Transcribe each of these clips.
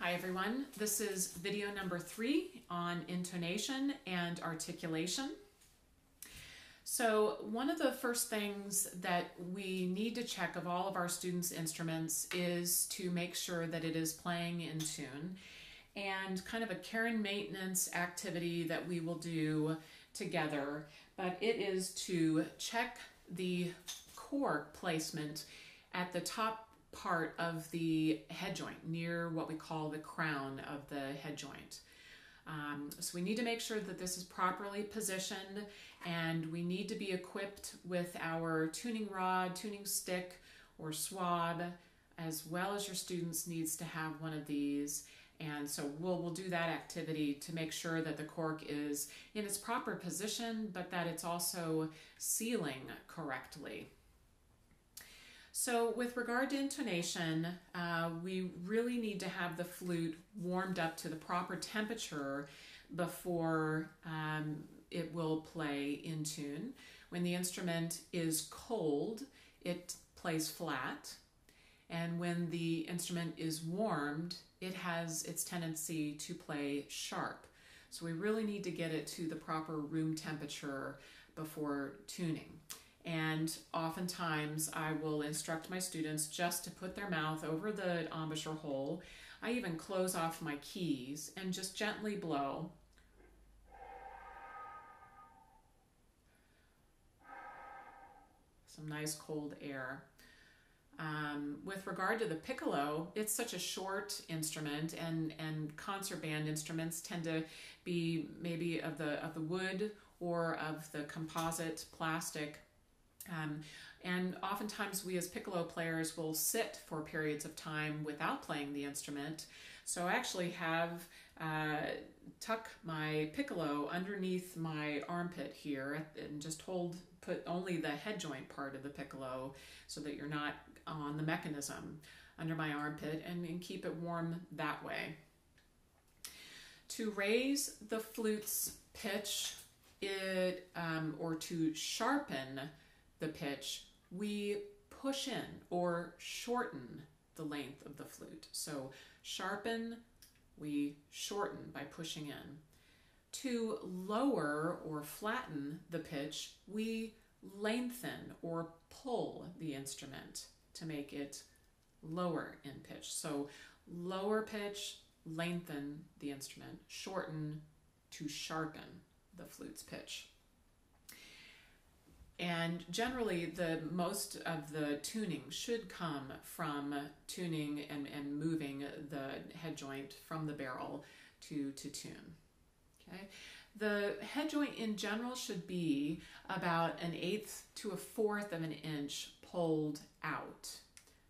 Hi everyone, this is video number 3 on intonation and articulation. So one of the first things that we need to check of all of our students' instruments is to make sure that it is playing in tune, and kind of a care and maintenance activity that we will do together, but it is to check the cork placement at the top part of the head joint, near what we call the crown of the head joint. So we need to make sure that this is properly positioned, and we need to be equipped with our tuning rod, tuning stick, or swab, as well as your students needs to have one of these. And so we'll do that activity to make sure that the cork is in its proper position, but that it's also sealing correctly. So with regard to intonation, we really need to have the flute warmed up to the proper temperature before it will play in tune. When the instrument is cold, it plays flat, and when the instrument is warmed, it has its tendency to play sharp. So we really need to get it to the proper room temperature before tuning. And oftentimes I will instruct my students just to put their mouth over the embouchure hole. I even close off my keys and just gently blow. Some nice cold air. With regard to the piccolo, it's such a short instrument, and concert band instruments tend to be maybe of the wood or of the composite plastic. And oftentimes we as piccolo players will sit for periods of time without playing the instrument. So I actually have tuck my piccolo underneath my armpit here and just put only the head joint part of the piccolo so that you're not on the mechanism under my armpit, and keep it warm that way. To raise the flute's pitch, or to sharpen the pitch, we push in or shorten the length of the flute. So sharpen, we shorten by pushing in. To lower or flatten the pitch, we lengthen or pull the instrument to make it lower in pitch. So lower pitch, lengthen the instrument, shorten to sharpen the flute's pitch. And generally, most of the tuning should come from tuning and moving the head joint from the barrel to tune. Okay? The head joint in general should be about 1/8 to 1/4 of an inch pulled out.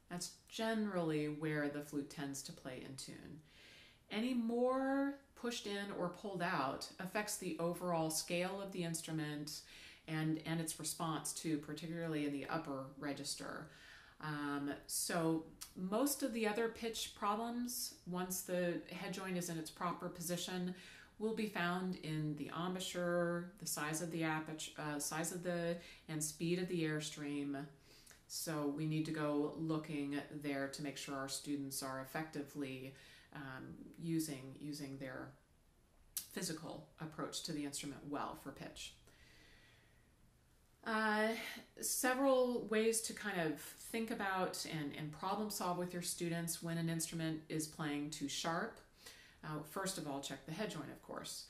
That's generally where the flute tends to play in tune. Any more pushed in or pulled out affects the overall scale of the instrument and its response too, particularly in the upper register. So most of the other pitch problems, once the head joint is in its proper position, will be found in the embouchure, the size of the aperture, and speed of the airstream. So we need to go looking there to make sure our students are effectively using their physical approach to the instrument well for pitch. Several ways to kind of think about and problem solve with your students when an instrument is playing too sharp. First of all, check the head joint, of course.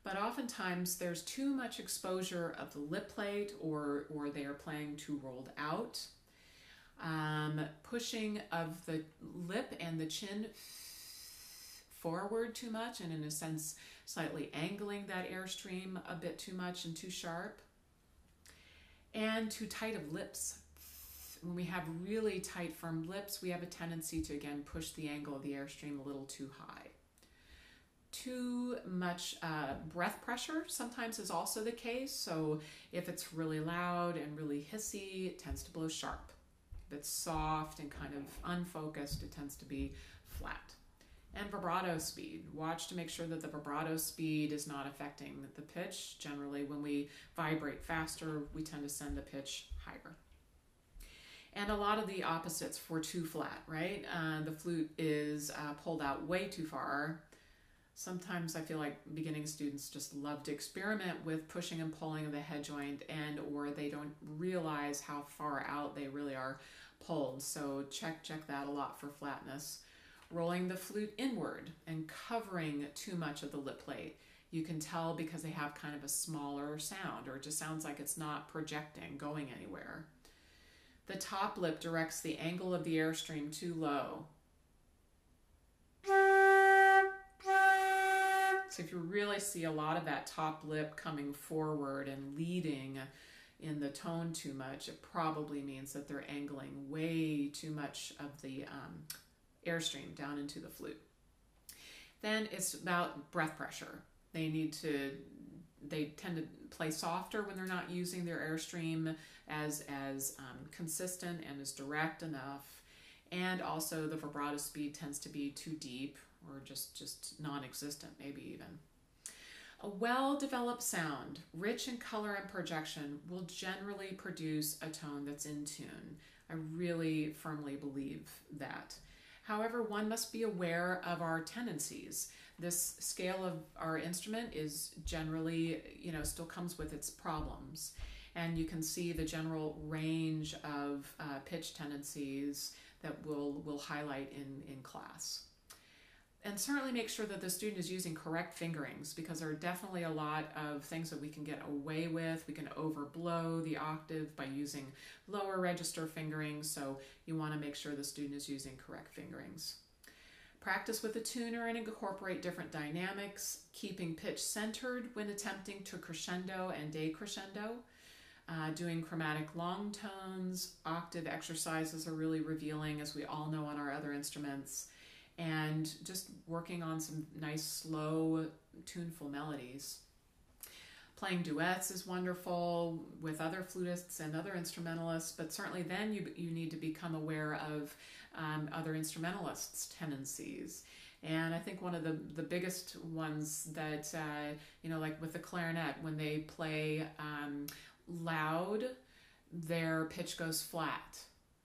But oftentimes there's too much exposure of the lip plate, or they are playing too rolled out. Pushing of the lip and the chin forward too much, and in a sense slightly angling that airstream a bit too much and too sharp. And too tight of lips. When we have really tight, firm lips, we have a tendency to, again, push the angle of the airstream a little too high. Too much breath pressure sometimes is also the case. So if it's really loud and really hissy, it tends to blow sharp. If it's soft and kind of unfocused, it tends to be flat. And vibrato speed. Watch to make sure that the vibrato speed is not affecting the pitch. Generally, when we vibrate faster, we tend to send the pitch higher. And a lot of the opposites for too flat, right? The flute is pulled out way too far. Sometimes I feel like beginning students just love to experiment with pushing and pulling of the head joint, and or they don't realize how far out they really are pulled. So check that a lot for flatness. Rolling the flute inward and covering too much of the lip plate. You can tell because they have kind of a smaller sound, or it just sounds like it's not projecting, going anywhere. The top lip directs the angle of the airstream too low. So if you really see a lot of that top lip coming forward and leading in the tone too much, it probably means that they're angling way too much of the airstream down into the flute. Then it's about breath pressure. They tend to play softer when they're not using their airstream as consistent and as direct enough. And also the vibrato speed tends to be too deep, or just non-existent, maybe even. A well-developed sound, rich in color and projection, will generally produce a tone that's in tune. I really firmly believe that. However, one must be aware of our tendencies. This scale of our instrument is generally, still comes with its problems. And you can see the general range of pitch tendencies that we'll highlight in class. And certainly make sure that the student is using correct fingerings, because there are definitely a lot of things that we can get away with. We can overblow the octave by using lower register fingerings, so you want to make sure the student is using correct fingerings. Practice with the tuner and incorporate different dynamics, keeping pitch centered when attempting to crescendo and decrescendo. Doing chromatic long tones, octave exercises are really revealing, as we all know on our other instruments. And just working on some nice, slow, tuneful melodies. Playing duets is wonderful with other flutists and other instrumentalists, but certainly then you need to become aware of other instrumentalists' tendencies. And I think one of the biggest ones that, like with the clarinet, when they play loud, their pitch goes flat,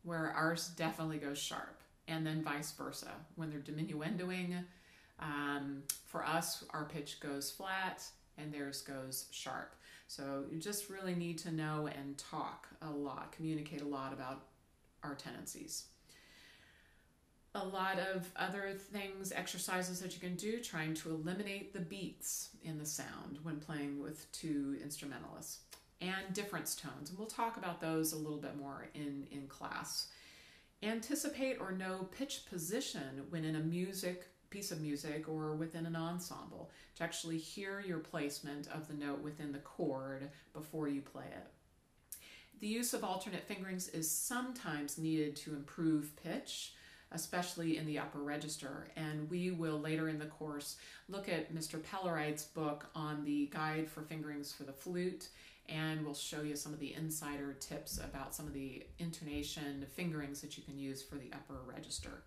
where ours definitely goes sharp. And then vice versa. When they're diminuendoing, for us, our pitch goes flat and theirs goes sharp. So you just really need to know and talk a lot, communicate a lot about our tendencies. A lot of other things, exercises that you can do, trying to eliminate the beats in the sound when playing with two instrumentalists. And difference tones. And we'll talk about those a little bit more in class. Anticipate or know pitch position when in a piece of music or within an ensemble, to actually hear your placement of the note within the chord before you play it. The use of alternate fingerings is sometimes needed to improve pitch, especially in the upper register, and we will later in the course look at Mr. Pellerite's book on the guide for fingerings for the flute, and we'll show you some of the insider tips about some of the intonation fingerings that you can use for the upper register.